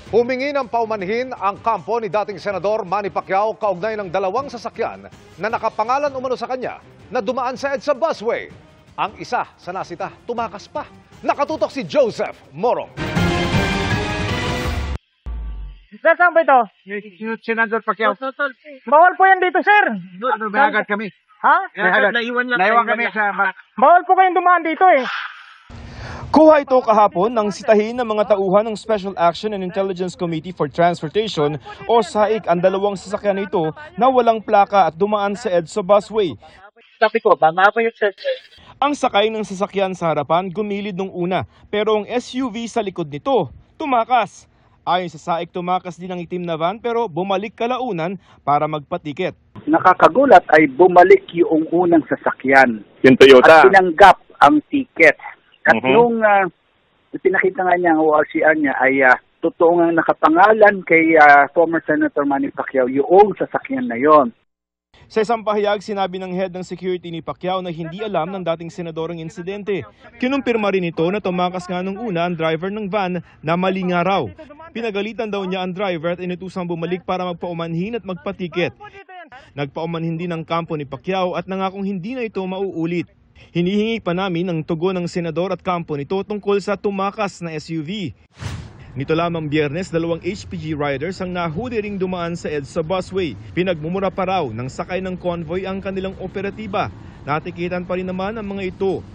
Humingi ng paumanhin ang kampo ni dating Senador Manny Pacquiao kaugnay ng dalawang sasakyan na nakapangalan umano sa kanya na dumaan sa EDSA busway. Ang isa sa nasita, tumakas pa. Nakatutok si Joseph Morong. Sir, saan ba ito? Senador Pacquiao. Bawal po yan dito, sir. May agad kami. Ha? Naiwan kami sa... Bawal po kayong dumaan dito eh. Kuha ito kahapon ng sitahin ng mga tauhan ng Special Action and Intelligence Committee for Transportation o SAIC ang dalawang sasakyan nito na walang plaka at dumaan sa EDSA busway. Sabi ko, bama po yung sir. Ang sakay ng sasakyan sa harapan gumilid nung una pero ang SUV sa likod nito tumakas. Ayon sa SAIC, tumakas din ang itim na van pero bumalik kalaunan para magpatiket. Nakakagulat ay bumalik yung unang sasakyan. Yung Toyota. At tinanggap ang ticket. At nung pinakita nga niya ang ORCR niya ay totoo nga nakapangalan kay former Senator Manny Pacquiao yung sasakyan na yon. Sa isang pahayag, sinabi ng head ng security ni Pacquiao na hindi alam ng dating senador ang insidente. Kinumpirma rin ito na tumakas nga nung una ang driver ng van na mali nga raw. Pinagalitan daw niya ang driver at inutusang bumalik para magpaumanhin at magpatiket. Nagpaumanhin din ang kampo ni Pacquiao at nangakong hindi na ito mauulit. Hinihingi pa namin ang tugon ng senador at kampo nito tungkol sa tumakas na SUV. Nito lamang Biyernes, dalawang HPG riders ang nahuli ring dumaan sa EDSA busway. Pinagmumura pa raw ng sakay ng convoy ang kanilang operatiba. Natikitan pa rin naman ang mga ito.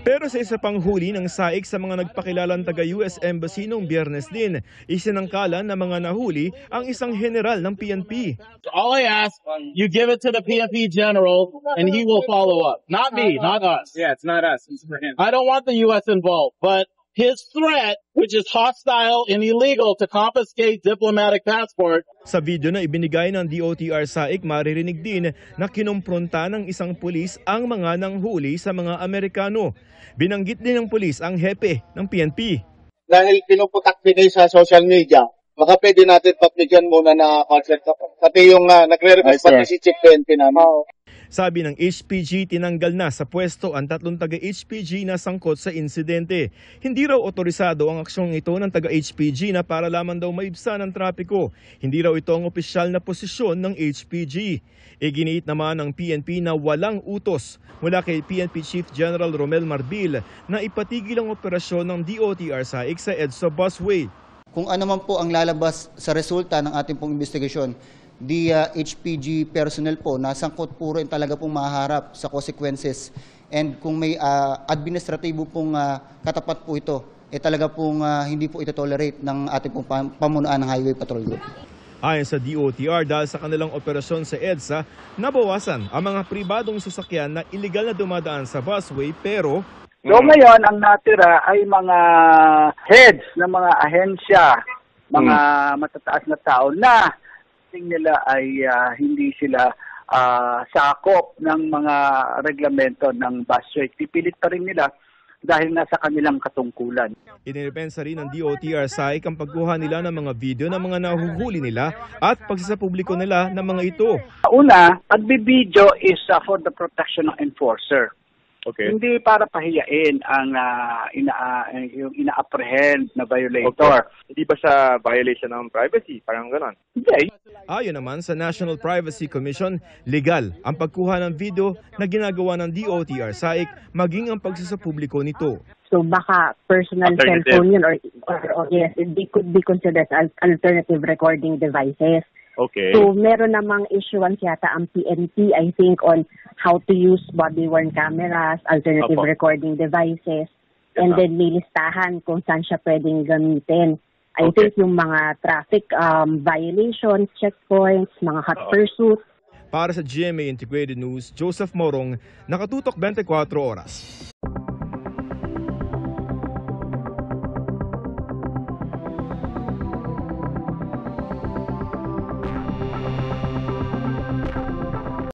Pero sa isa pang huli ng SAIC sa mga nagpakilalang taga-US Embassy noong Biyernes din, isinangkalan na mga nahuli ang isang general ng PNP. All I ask, you give it to the PNP general and he will follow up. Not me, not us. Yeah, it's not us. It's for him. I don't want the US involved, but his threat, which is hostile and illegal to confiscate diplomatic passport. Sa video na ibinigay ng DOTR SAIC, maririnig din na kinumpronta ng isang pulis ang mga nanghuli sa mga Amerikano. Binanggit din ng pulis ang hepe ng PNP. Dahil pinuputak pinay sa social media, baka pwede natin pagbigyan muna na concert. Pati yung nagre-request pati si Chief PNP naman. Sabi ng HPG, tinanggal na sa pwesto ang tatlong taga-HPG na sangkot sa insidente. Hindi raw otorisado ang aksyong ito ng taga-HPG na para lamang daw maibsan ang trapiko. Hindi raw ito ang opisyal na posisyon ng HPG. Iginiit naman ng PNP na walang utos mula kay PNP Chief General Romel Marbil na ipatigil ang operasyon ng DOTR SAIC sa EDSA busway. Kung ano man po ang lalabas sa resulta ng ating pong investigasyon, the HPG personnel po, nasangkot po rin talaga pong maharap sa consequences. And kung may administratibo pong katapat po ito, talaga pong hindi po ito tolerate ng ating pong pamunuan ng Highway Patrol Group. Ayon sa DOTR, dahil sa kanilang operasyon sa EDSA, nabawasan ang mga pribadong sasakyan na iligal na dumadaan sa busway pero... So ngayon, ang natira ay mga heads ng mga ahensya, mga matataas na tao na nila ay hindi sila sakop ng mga reglamento ng busway. Pipilit pa rin nila dahil nasa kanilang katungkulan. Inirepensa rin ng DOTR SAIC ang pagkuha nila ng mga video ng mga nahuhuli nila at pagsasapubliko nila ng mga ito. Una, pagbibideo is for the protection ng enforcer. Okay. Hindi para pahiyain ang yung ina-apprehend na violator. Okay. Hindi ba sa violation ng privacy? Parang ganon. Hindi. Ayon naman sa National Privacy Commission, legal ang pagkuha ng video na ginagawa ng DOTR SAIC maging ang pagsasapubliko nito. So baka personal cellphone yun or yes, they could be considered as alternative recording devices. Okay. So meron namang issuance yata ang PNP, I think, on how to use body-worn cameras, alternative recording devices, and then may listahan kung saan siya pwedeng gamitin. I think yung mga traffic violations, checkpoints, mga hot pursuit. Para sa GMA Integrated News, Joseph Morong, Nakatutok 24 Oras.